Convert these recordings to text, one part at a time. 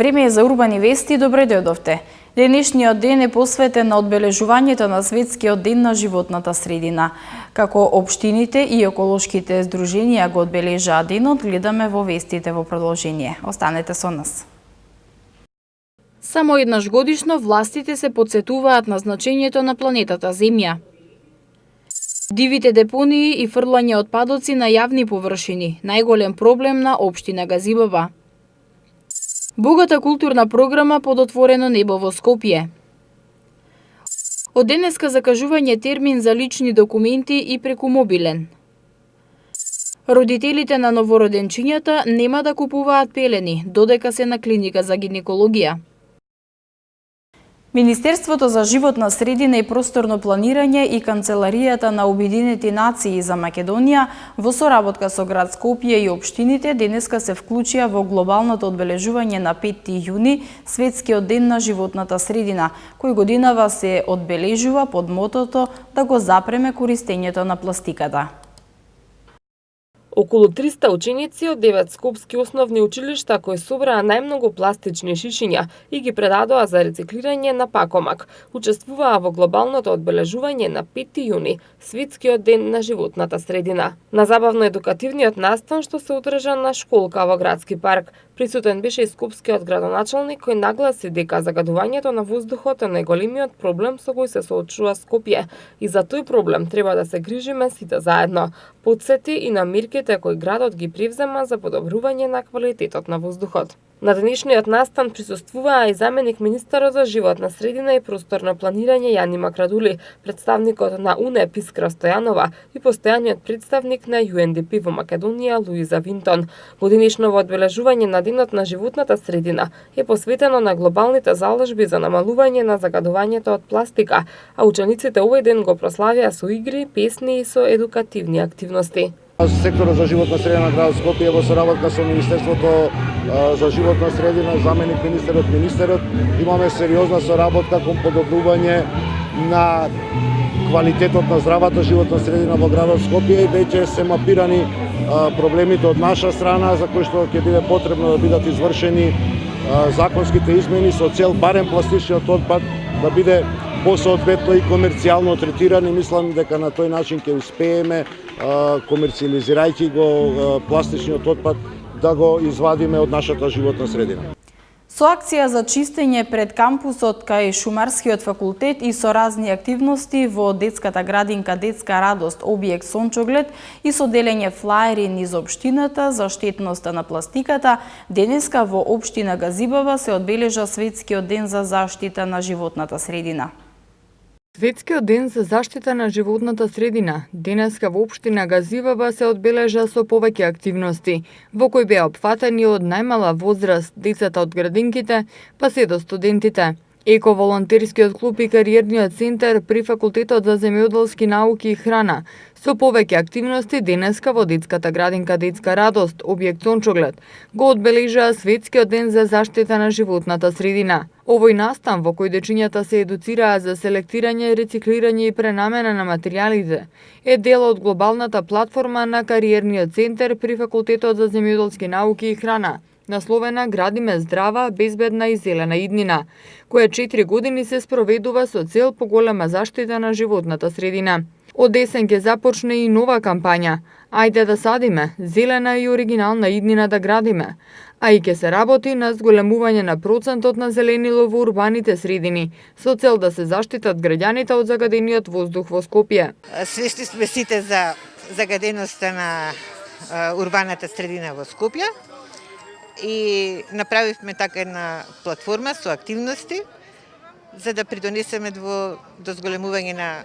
Време е за урбани вести, добре дојдовте. Денешниот ден е посветен на одбележувањето на Светскиот ден на животната средина. Како општините и еколошките здруженија го одбележаа денот, гледаме во вестите во продолжение. Останете со нас. Само еднаш годишно властите се потсетуваат на значењето на планетата Земја. Дивите депонии и фрлање отпадоци на јавни површини, најголем проблем на општина Газибаба. Богата културна програма под отворено небо во Скопје. Од денеска закажување термин за лични документи и преку мобилен. Родителите на новороденчињата нема да купуваат пелени, додека се на клиника за гинекологија. Министерството за животна средина и просторно планирање и Канцеларијата на Обединети нации за Македонија во соработка со град Скопје и општините денеска се вклучија во глобалното одбележување на 5 јуни Светскиот ден на животната средина, кој годинава се одбележува под мотото да го запреме користењето на пластиката. Околу 300 ученици од 9 скопски основни училишта кои собраа најмногу пластични шишиња и ги предадоа за рециклирање на Пакомак, учествуваа во глобалното одбележување на 5 јуни, Светскиот ден на животната средина. На забавно-едукативниот настан што се одржа на школка во градски парк, присутен беше и скопскиот градоначалник кој нагласи дека загадувањето на воздухот е најголемиот проблем со кој се соочува Скопје и за тој проблем треба да се грижиме сите заедно. Потсети и на мерките кои градот ги превзема за подобрување на квалитетот на воздухот. На денешниот настан присуствуваа и заменик министерот за животна средина и просторно планирање Јани Макрадули, представникот на УНЕП Искра Стојанова и постојаниот представник на UNDP во Македонија Луиза Винтон. Годинишново одбележување на денот на животната средина е посветено на глобалните залежби за намалување на загадувањето од пластика, а учениците овој ден го прославија со игри, песни и со едукативни активности. Секторот за животна средина на градот Скопје во соработка со Министерството за животна средина, заменик министерот, имаме сериозна соработка кон подобрување на квалитетот на здравата животна средина во градот Скопје и веќе се мапирани проблемите од наша страна за кои што ќе биде потребно да бидат извршени законските измени со цел барем пластичниот отпад да биде посоодветно и комерцијално третиран и мислам дека на тој начин ќе успееме комерцијализирајќи го пластичниот отпад да го извадиме од нашата животна средина. Со акција за чистење пред кампусот кај Шумарскиот факултет и со разни активности во детската градинка Детска радост објект Сончоглед и со делење флаери низ општината за штетноста на пластиката, денеска во општина Газибаба се одбележа Светскиот ден за заштита на животната средина. Светскиот ден за заштита на животната средина денеска во општина Газибаба се одбележа со повеќе активности, во кои беа опфатени од најмала возраст децата од градинките, па се до студентите. Еко-волонтерскиот клуб и кариерниот центар при Факултетот за земјоделски науки и храна со повеќе активности денеска во детската градинка Детска радост, објект Сончоглед, го одбележаа Светскиот ден за заштита на животната средина. Овој настан во кој дечињата се едуцираа за селектирање, рециклирање и пренамена на материјалите е дел од глобалната платформа на кариерниот центар при Факултетот за земјоделски науки и храна, насловена Градиме здрава, безбедна и зелена иднина, која 4 години се спроведува со цел поголема заштита на животната средина. Од десен ќе започне и нова кампања Ајде да садиме, зелена и оригинална иднина да градиме, а и ќе се работи на зголемување на процентот на зеленило во урбаните средини, со цел да се заштитат граѓаните од загадениот воздух во Скопје. Свесни сме сите за загаденоста на урбаната средина во Скопје и направивме така една платформа со активности за да придонесеме до зголемување на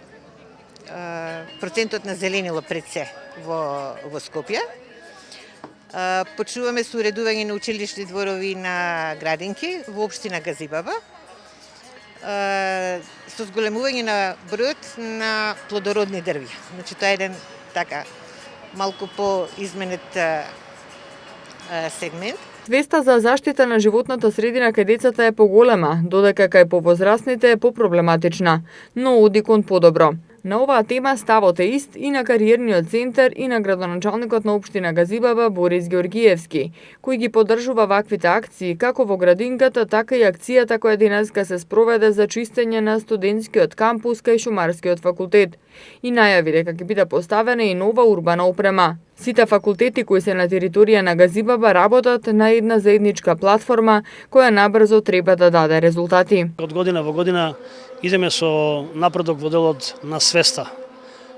процентот на зеленило пред се во Скопје. Почнуваме со уредување на училишни дворови на градинки во општина Газибаба, со зголемување на бројот на плодородни дрви. Значи тоа е еден така малку поизменет сегмент. Свеста за заштита на животната средина кај децата е поголема, додека кај повозрастните е попроблематична, но оди кон подобро. На оваа тема ставот е ист и на кариерниот центар и на градоначалникот на општина Газибаба Борис Георгиевски, кој ги поддржува ваквите акции како во градинката, така и акцијата која денеска се спроведе за чистење на студентскиот кампус кај Шумарскиот факултет и најави дека ќе биде поставена и нова урбана опрема. Сите факултети кои се на територија на Газибаба работат на една заедничка платформа која набрзо треба да даде резултати. Од година во година идеме со напредок во делот на свеста.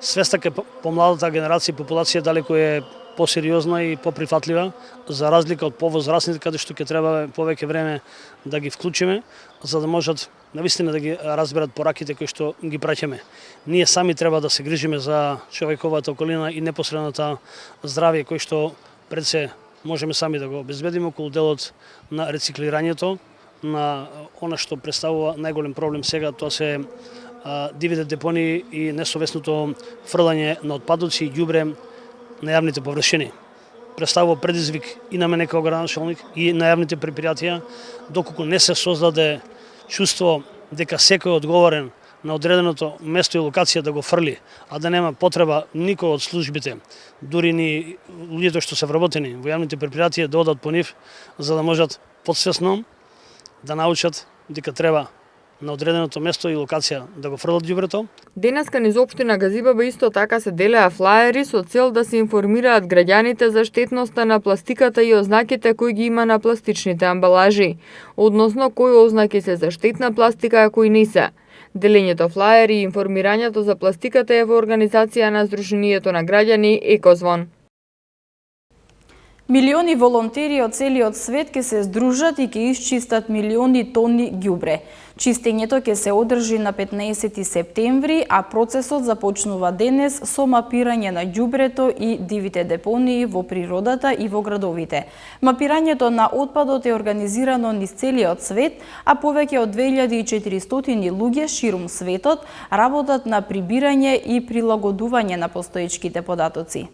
Свеста кај помладата генерација и популација далеку е посериозна и поприфатлива, за разлика од повозрасните, каде што ќе треба повеќе време да ги вклучиме, за да можат навистина да ги разберат пораките кои што ги праќаме. Ние сами треба да се грижиме за човековата околина и непосредната здравје кој што пред се можеме сами да го обезбедиме околу делот на рециклирањето, на она што представува најголем проблем сега, тоа се дивите депонии и несовесното фрлање на отпадоци и ѓубре на јавните површини. Представува предизвик и на мене како градоначалник и на јавните предпријатија, доколку не се создаде чувство дека секој одговорен на одреденото место и локација да го фрли, а да нема потреба никој од службите, дури ни луѓето што се вработени во јавните предпријатија да одат по нив, за да можат подсвесно да научат дека треба на одреденото место и локација да го фрлат ѓубрето. Денеска низ општина Газибаба исто така се делеа флаери со цел да се информираат граѓаните за штетноста на пластиката и ознаките кои ги има на пластичните амбалажи, односно кои ознаки се за штетна пластика, а кои не се. Делењето флаери и информирањето за пластиката е во организација на Сдруженијето на граѓани Екозвон. Милиони волонтери од целиот свет ќе се здружат и ќе исчистат милиони тони ѓубре. Чистењето ќе се одржи на 15 септември, а процесот започнува денес со мапирање на ѓубрето и дивите депонии во природата и во градовите. Мапирањето на отпадот е организирано низ целиот свет, а повеќе од 2400 луѓе ширум светот работат на прибирање и прилагодување на постоечките податоци.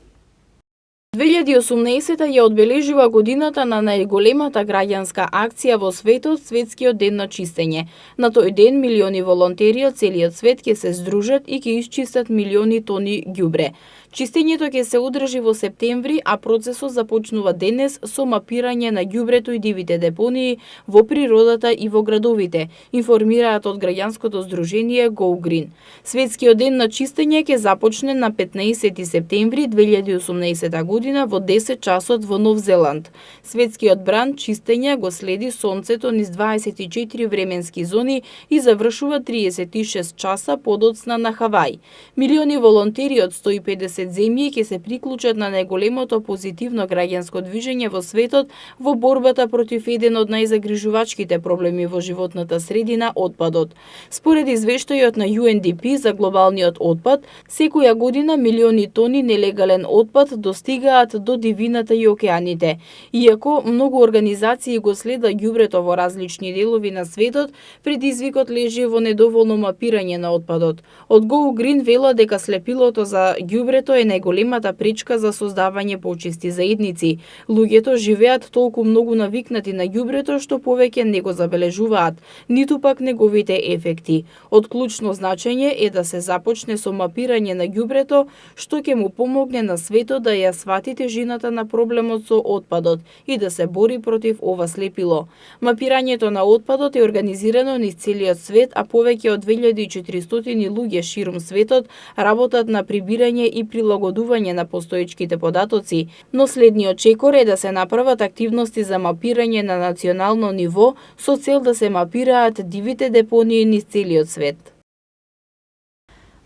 2018 ја одбележува годината на најголемата граѓанска акција во светот, Светскиот ден на чистење. На тој ден милиони волонтери од целиот свет ќе се здружат и ќе исчистат милиони тони ѓубре. Чистењето ќе се одржи во септември, а процесот започнува денес со мапирање на ѓубрето и дивите депонии во природата и во градовите, информираат од граѓанското здружение Go Green. Светскиот ден на чистење ќе започне на 15 септември 2018 година во 10 часот во Нов Зеланд. Светскиот бранд чистење го следи сонцето низ 24 временски зони и завршува 36 часа подоцна на Хавај. Милиони волонтери од 150 земји ќе се приклучат на најголемото позитивно граѓанско движење во светот во борбата против еден од најзагрижувачките проблеми во животната средина, отпадот. Според извештајот на UNDP за глобалниот отпад, секоја година милиони тони нелегален отпад достигаат до дивината и океаните. Иако многу организации го следа ѓубрето во различни делови на светот, предизвикот лежи во недоволно мапирање на отпадот. Од Go Green вела дека слепилото за ѓубрето е најголемата пречка за создавање почисти заедници. Луѓето живеат толку многу навикнати на ѓубрето што повеќе не го забележуваат, ниту пак неговите ефекти. Од клучно значење е да се започне со мапирање на ѓубрето, што ќе му помогне на светот да ја свати тежината на проблемот со отпадот и да се бори против ова слепило. Мапирањето на отпадот е организирано низ целиот свет, а повеќе од 2400 луѓе ширум светот работат на прибирање и прилагодување на постоечките податоци, но следниот чекор е да се направат активности за мапирање на национално ниво со цел да се мапираат дивите депонии низ целиот свет.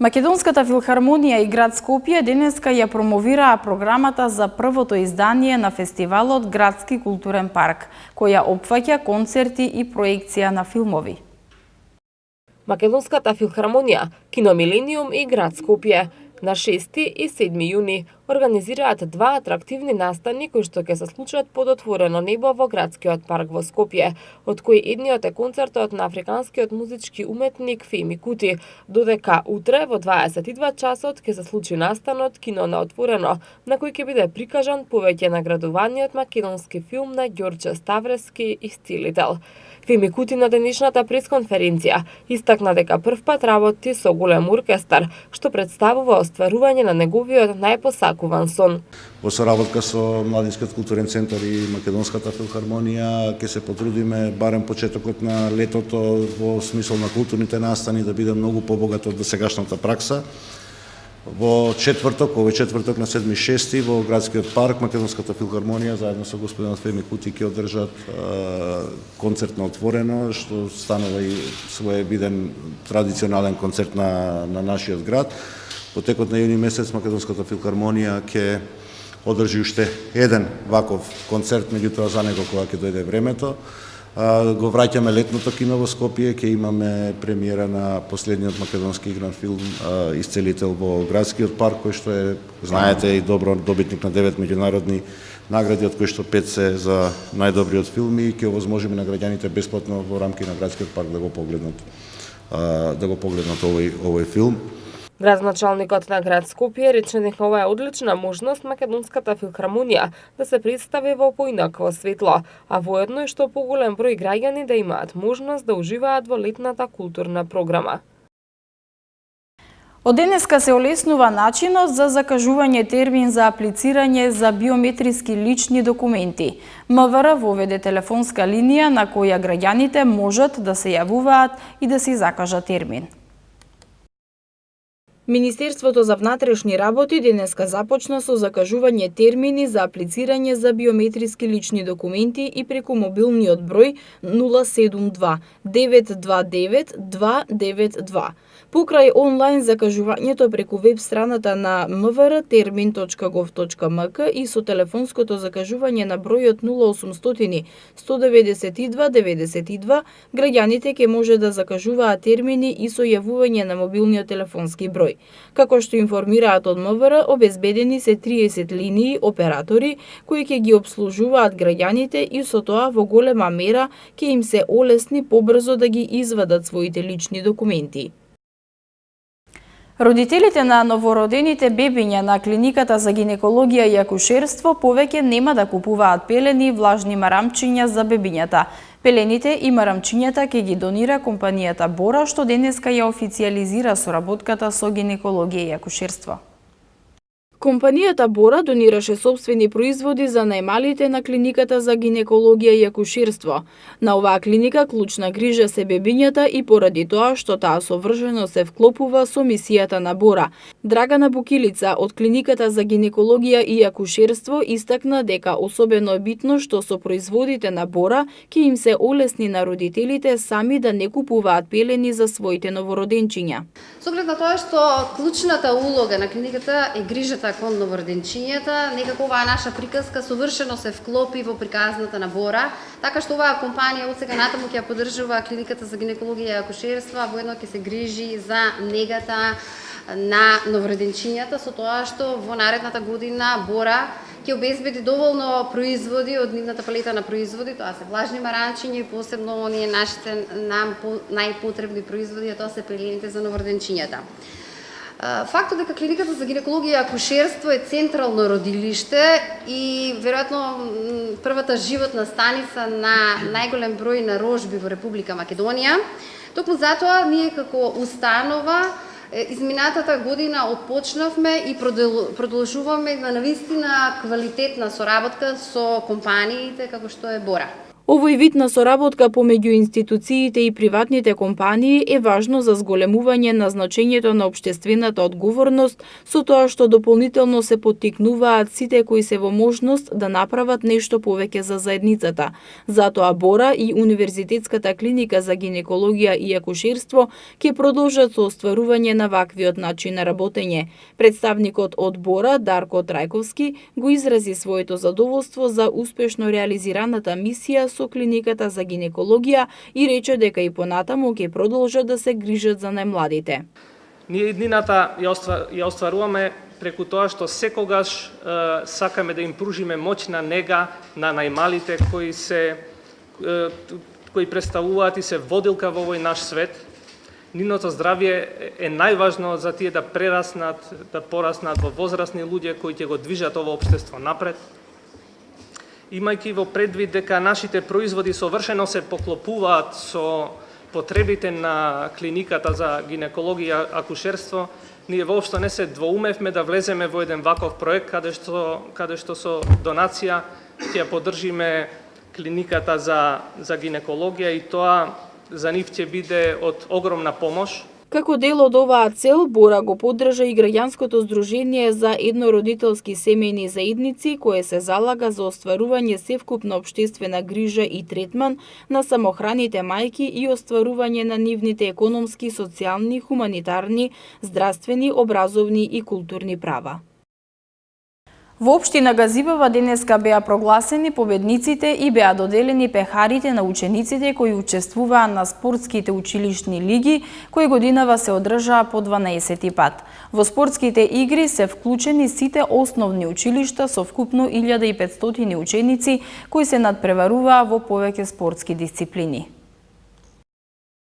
Македонската филхармонија и град Скопје денеска ја промовираа програмата за првото издание на фестивалот Градски културен парк, која опфаќа концерти и проекција на филмови. Македонската филхармонија, Кино Милениум и град Скопје на 6 и 7 јуни организираат два атрактивни настани кои што ќе се случат под отворено небо во градскиот парк во Скопје, од кои едниот е концертот на африканскиот музички уметник Феми Кути, додека утре во 22 часот ќе се случи настанот Кино на отворено, на кој ќе биде прикажан повеќе наградуваниот македонски филм на Ѓорче Ставрески Исцелител. Феми Кути на денешната пресконференција истакна дека првпат работи со голем оркестар, што представува остварување на неговиот најпосакуван сон. Во соработка со Младинскиот културен центар и Македонската филхармонија ќе се потрудиме барем почетокот на летото во смисол на културните настани да биде многу побогат од досегашната пракса. Во четврток, овој четврток на 7.6. во градскиот парк Македонската филхармонија заедно со господинот Феми Кути ќе одржат концерт на отворено, што станува и своевиден традиционален концерт на нашиот град. Во текот на јуни месец Македонската филхармонија ќе одржи уште еден ваков концерт, меѓутоа за него кога ќе дојде времето. Го враќаме летното кино во Скопје, ќе имаме премиера на последниот македонски игран филм Исцелител во градскиот парк, кој што е, знаете и добро, добитник на 9 меѓународни награди, од кои што 5 се за најдобриот филм и ќе овозможиме на граѓаните бесплатно во рамки на градскиот парк да го погледнат овој филм. Градоначалникот на град Скопје рече дека ова е одлична можност Македонската филхармонија да се представи во поинакво светло, а воедно и што поголем број граѓани да имаат можност да уживаат во летната културна програма. Од денеска се олеснува начинот за закажување термин за аплицирање за биометриски лични документи. МВР воведе телефонска линија на која граѓаните можат да се јавуваат и да си закажат термин. Министерството за внатрешни работи денеска започна со закажување термини за аплицирање за биометриски лични документи и преку мобилниот број 072 929 292. Покрај онлайн закажувањето преку веб страната на МВР termin.gov.mk и со телефонското закажување на бројот 0800 192 92, граѓаните ќе може да закажуваат термини и со јавување на мобилниот телефонски број. Како што информираат од МВР, обезбедени се 30 линии оператори кои ќе ги обслужуваат граѓаните и со тоа во голема мера ќе им се олесни побрзо да ги извадат своите лични документи. Родителите на новородените бебиња на клиниката за гинекологија и акушерство повеќе нема да купуваат пелени и влажни марамчиња за бебињата. Пелените и марамчињата ќе ги донира компанијата Бора, што денеска ја официјализира соработката со гинекологија и акушерство. Компанијата Бора донираше собствени производи за најмалите на клиниката за гинекологија и акушерство. На оваа клиника клучна грижа се бебињата и поради тоа што таа совршено се вклопува со мисијата на Бора. Драгана Букилица од клиниката за гинекологија и акушерство истакна дека особено е битно што со производите на Бора ќе им се олесни на родителите сами да не купуваат пелени за своите новороденчиња. Со оглед на тоа што клучната улога на клиниката е грижата кон новороденчињата, некако оваа наша приказка совршено се вклопи во приказната на Бора, така што оваа компанија од сега натаму ќе ја поддржува клиниката за гинекологија и акушерство, а воедно ќе се грижи за негата на новороденчињата, со тоа што во наредната година Бора ќе обезбеди доволно производи од нивната палета на производи, тоа се влажни маранчиња и посебно оние нашите нам најпотребни производи, а тоа се пелените за новороденчињата. Фактот дека клиниката за гинекологија и акушерство е централно родилиште и веројатно првата животна станица на најголем број на рожби во Република Македонија, токму затоа ние како установа изминатата година отпочнавме и продолжуваме на навистина квалитетна соработка со компаниите како што е Бора. Овој вид на соработка помеѓу институциите и приватните компании е важно за зголемување на значењето на општествената одговорност, со тоа што дополнително се поттикнуваат сите кои се во можност да направат нешто повеќе за заедницата. Затоа Бора и Универзитетската клиника за гинекологија и акушерство ќе продолжат со остварување на ваквиот начин на работење. Представникот од Бора, Дарко Трајковски, го изрази своето задоволство за успешно реализираната мисија со клиниката за гинекологија и рече дека и понатаму ќе продолжат да се грижат за најмладите. Ние иднината ја остваруваме преку тоа што секогаш сакаме да им пружиме моќна нега на најмалите кои представуваат и се водилка во овој наш свет. Нивното здравје е најважно за тие да пораснат во возрастни луѓе кои ќе го движат ово општество напред. Имајќи во предвид дека нашите производи совршено се поклопуваат со потребите на клиниката за гинекологија и акушерство, ние воопшто не се двоумевме да влеземе во еден ваков проект каде што со донација ќе поддржиме клиниката за гинекологија и тоа за нив ќе биде од огромна помош. Како дел од оваа цел, Бора го поддржа и граѓанското здружение за еднородителски семејни заедници, кое се залага за остварување севкупна општествена грижа и третман на самохраните мајки и остварување на нивните економски, социјални, хуманитарни, здравствени, образовни и културни права. Во општина Газибава денеска беа прогласени победниците и беа доделени пехарите на учениците кои учествуваа на спортските училишни лиги, кои годинава се одржаа по 12 пат. Во спортските игри се вклучени сите основни училишта со вкупно 1500 ученици кои се надпреваруваа во повеќе спортски дисциплини.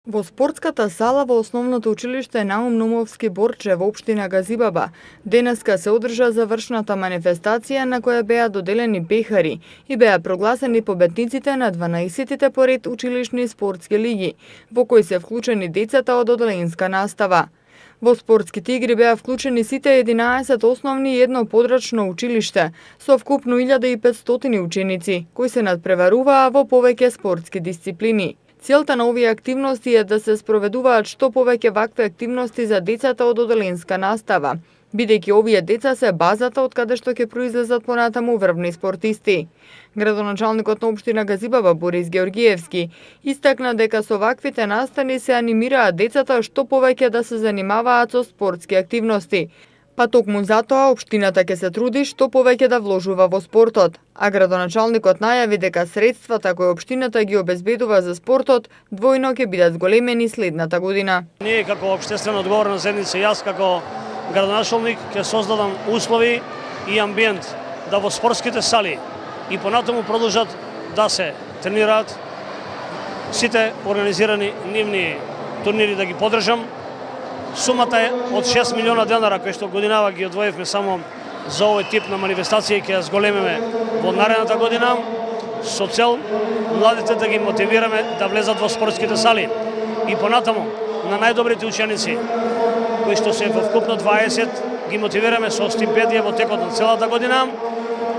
Во спортската сала во основното училиште Наум Нумовски Борче во општина Газибаба денеска се одржа завршната манифестација на која беа доделени пехари и беа прогласени победниците на 12-тите поред училишни спортски лиги, во кои се вклучени децата од одделенска настава. Во спортските игри беа вклучени сите 11 основни и едно подрачно училиште со вкупно 1500 ученици кои се надпреваруваа во повеќе спортски дисциплини. Целта на овие активности е да се спроведуваат што повеќе вакви активности за децата од одделенска настава, бидејќи овие деца се базата од каде што ќе произлезат понатаму врвни спортисти. Градоначалникот на општина Газибаба Борис Георгиевски истакна дека со ваквите настани се анимираат децата што повеќе да се занимаваат со спортски активности. Па токму затоа општината ќе се труди што повеќе да вложува во спортот, а градоначалникот најави дека средствата кои општината ги обезбедува за спортот двојно ќе бидат зголемени следната година. Ние како општествено одговорна заедница, јас како градоначалник ќе создадам услови и амбиент да во спортските сали и понатаму продолжат да се тренираат сите организирани нивни турнири да ги поддржам. Сумата е од 6 милиона денара кои што годинава ги одвоевме само за овој тип на манифестација ќе ја зголемиме во наредната година со цел младите да ги мотивираме да влезат во спортските сали и понатаму на најдобрите ученици кои што се во вкупно 20 ги мотивираме со стипендија во текот на целата година,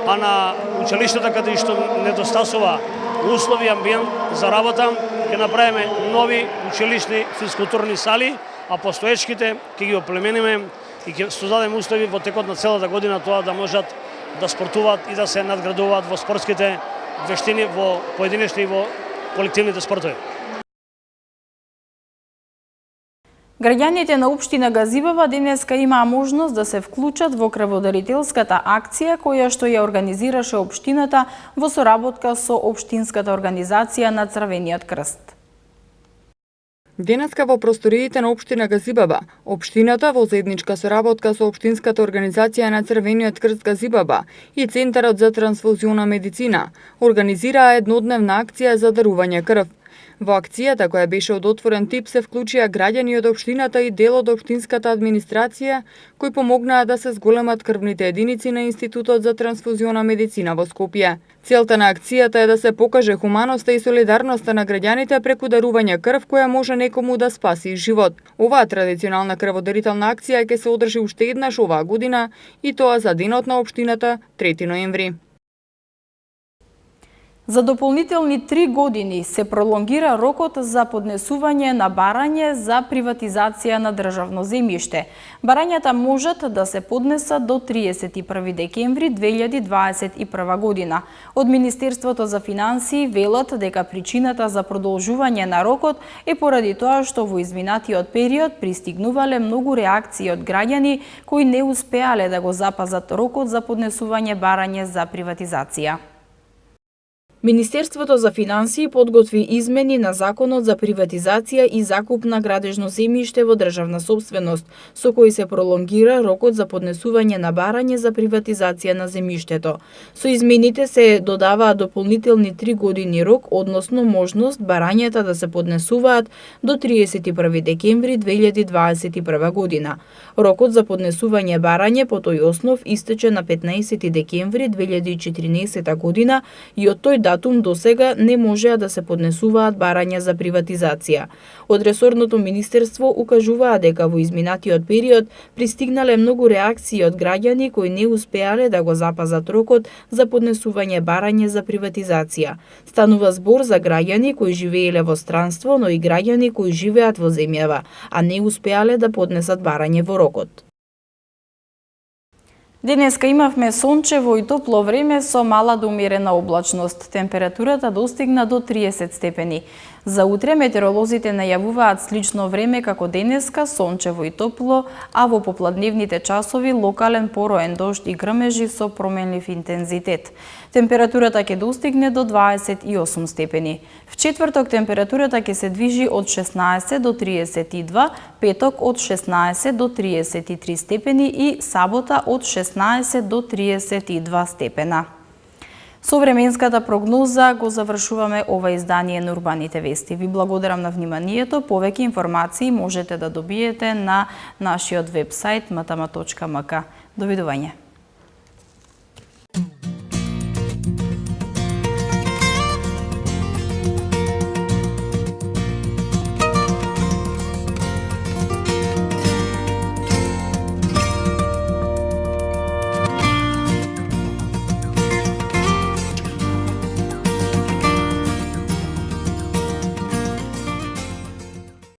а на училиштата каде што недостасува услови и амбиент за работа ќе направиме нови училишни физкултурни сали, а постоечките ќе ги оплемениме и ќе создадеме услови во текот на целата година тоа да можат да спортуваат и да се надградуваат во спортските вештини во поединечни и во колективните спортови. Граѓаните на општина Газибава денеска имаа можност да се вклучат во крводарителската акција која што ја организираше општината во соработка со општинската организација на Црвениот крст. Денеска во просториите на општина Газибаба, општината во заедничка соработка со општинската организација на Црвениот крст Газибаба и Центарот за трансфузиона медицина организираа еднодневна акција за дарување крв. Во акцијата, која беше од отворен тип, се вклучија граѓани од општината и дел од општинската администрација, кои помогнаа да се зголемат крвните единици на Институтот за трансфузиона медицина во Скопје. Целта на акцијата е да се покаже хуманоста и солидарноста на граѓаните преку дарување крв која може некому да спаси живот. Оваа традиционална крводарителна акција ќе се одржи уште еднаш оваа година и тоа за денот на општината 3 ноември. За дополнителни 3 години се пролонгира рокот за поднесување на барање за приватизација на државно земјиште. Барањата можат да се поднесат до 31 декември 2021 година. Од Министерството за финансии велат дека причината за продолжување на рокот е поради тоа што во изминатиот период пристигнувале многу реакции од граѓани кои не успеале да го запазат рокот за поднесување барање за приватизација. Министерството за финансии подготви измени на Законот за приватизација и закуп на градежно земјиште во државна сопственост, со кој се пролонгира рокот за поднесување на барање за приватизација на земјиштето. Со измените се додаваат дополнителни 3 години рок, односно можност барањата да се поднесуваат до 31 декември 2021 година. Рокот за поднесување барање по тој основ истече на 15 декември 2014 година и од тој датум до сега не можеа да се поднесуваат барања за приватизација. Од ресорното министерство укажуваа дека во изминатиот период пристигнале многу реакции од граѓани кои не успеале да го запазат рокот за поднесување барање за приватизација. Станува збор за граѓани кои живееле во странство, но и граѓани кои живеат во земјава, а не успеале да поднесат барање во рокот. Денеска имавме сончево и топло време со мала до умерена облачност. Температурата достигна до 30 степени. За утре метеоролозите најавуваат слично време како денеска, сончево и топло, а во попладневните часови локален пороен дожд и грмежи со променлив интензитет. Температурата ќе достигне до 28 степени. В четврток температурата ќе се движи од 16 до 32, петок од 16 до 33 степени и сабота од 16 до 32 степена. Со временската прогноза го завршуваме ова издание на Урбаните вести. Ви благодарам на вниманието. Повеќе информации можете да добиете на нашиот вебсайт matama.mk. Довидување.